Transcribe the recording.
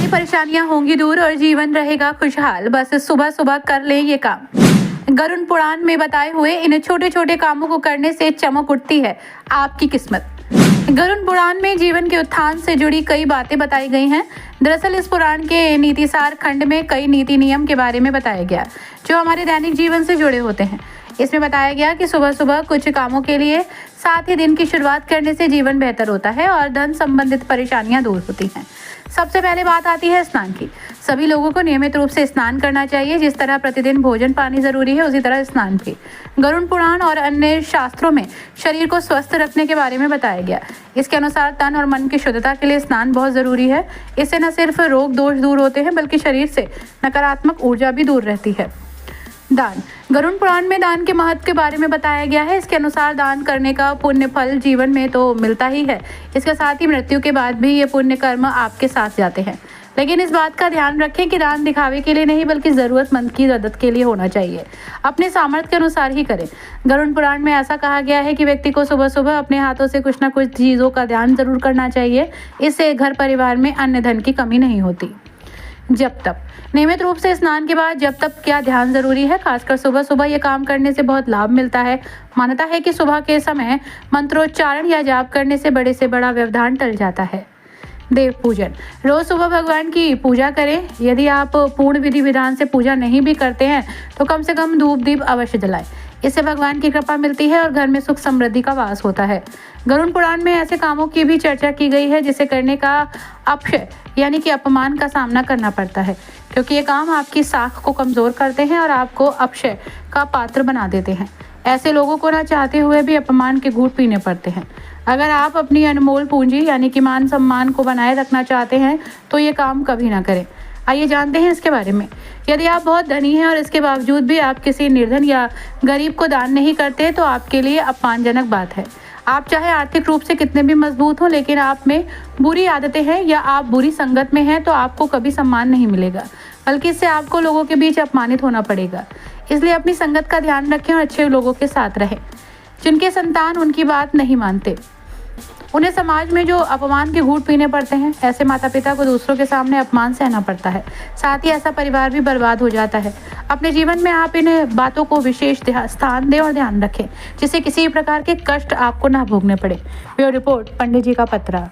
सारी परेशानियां होंगी दूर और जीवन रहेगा खुशहाल। बस सुबह सुबह कर लें ये काम। गरुड़ पुराण में बताए हुए इन छोटे छोटे कामों को करने से चमक उठती है आपकी किस्मत। गरुड़ पुराण में जीवन के उत्थान से जुड़ी कई बातें बताई गई हैं। दरअसल इस पुराण के नीतिसार खंड में कई नीति नियम के बारे में बताया गया जो हमारे दैनिक जीवन से जुड़े होते हैं। इसमें बताया गया कि सुबह सुबह कुछ कामों के लिए साथ ही दिन की शुरुआत करने से जीवन बेहतर होता है और धन संबंधित परेशानियां दूर होती हैं। सबसे पहले बात आती है स्नान की। सभी लोगों को नियमित रूप से स्नान करना चाहिए। जिस तरह प्रतिदिन भोजन पानी जरूरी है उसी तरह स्नान भी। गरुड़ पुराण और अन्य शास्त्रों में शरीर को स्वस्थ रखने के बारे में बताया गया। इसके अनुसार तन और मन की शुद्धता के लिए स्नान बहुत जरूरी है। इससे न सिर्फ रोग दोष दूर होते हैं बल्कि शरीर से नकारात्मक ऊर्जा भी दूर रहती है। दान। गरुड़ पुराण में दान के महत्व के बारे में बताया गया है। इसके अनुसार दान करने का पुण्य फल जीवन में तो मिलता ही है, इसके साथ ही मृत्यु के बाद भी ये पुण्य कर्म आपके साथ जाते हैं। लेकिन इस बात का ध्यान रखें कि दान दिखावे के लिए नहीं बल्कि जरूरतमंद की मदद के लिए होना चाहिए। अपने सामर्थ्य के अनुसार ही करें। गरुड़ पुराण में ऐसा कहा गया है कि व्यक्ति को सुबह सुबह अपने हाथों से कुछ न कुछ चीजों का ध्यान जरूर करना चाहिए। इससे घर परिवार में अन्न धन की कमी नहीं होती। जप तप। नियमित रूप से स्नान के बाद जप तप क्या ध्यान जरूरी है। खासकर सुबह सुबह ये काम करने से बहुत लाभ मिलता है। मान्यता है कि सुबह के समय मंत्रोच्चारण या जाप करने से बड़े से बड़ा व्यवधान टल जाता है। देव पूजन। रोज सुबह भगवान की पूजा करें। यदि आप पूर्ण विधि विधान से पूजा नहीं भी करते हैं तो कम से कम धूप दीप अवश्य जलाएं। इससे भगवान की कृपा मिलती है और घर में सुख समृद्धि का वास होता है। गरुड़ पुराण में ऐसे कामों की भी चर्चा की गई है जिसे करने का अपशय यानी कि अपमान का सामना करना पड़ता है, क्योंकि ये काम आपकी साख को कमजोर करते हैं और आपको अपशय का पात्र बना देते हैं। ऐसे लोगों को ना चाहते हुए भी अपमान के घूंट पीने पड़ते हैं। अगर आप अपनी अनमोल पूंजी यानी कि मान सम्मान को बनाए रखना चाहते हैं तो ये काम कभी ना करें। आइए जानते हैं इसके बारे में। यदि आप बहुत धनी हैं और इसके बावजूद भी आप किसी निर्धन या गरीब को दान नहीं करते तो आपके लिए अपमानजनक बात है। आप चाहे आर्थिक रूप से कितने भी मजबूत हो, लेकिन आप में बुरी आदतें हैं या आप बुरी संगत में हैं तो आपको कभी सम्मान नहीं मिलेगा, बल्कि इससे आपको लोगों के बीच अपमानित होना पड़ेगा। इसलिए अपनी संगत का ध्यान रखें और अच्छे लोगों के साथ रहें। जिनके संतान उनकी बात नहीं मानते उन्हें समाज में जो अपमान के घूंट पीने पड़ते हैं, ऐसे माता पिता को दूसरों के सामने अपमान सहना पड़ता है। साथ ही ऐसा परिवार भी बर्बाद हो जाता है। अपने जीवन में आप इन बातों को विशेष स्थान दें और ध्यान रखें जिससे किसी प्रकार के कष्ट आपको ना भोगने पड़े। ब्यूरो रिपोर्ट, पंडित जी का पत्रा।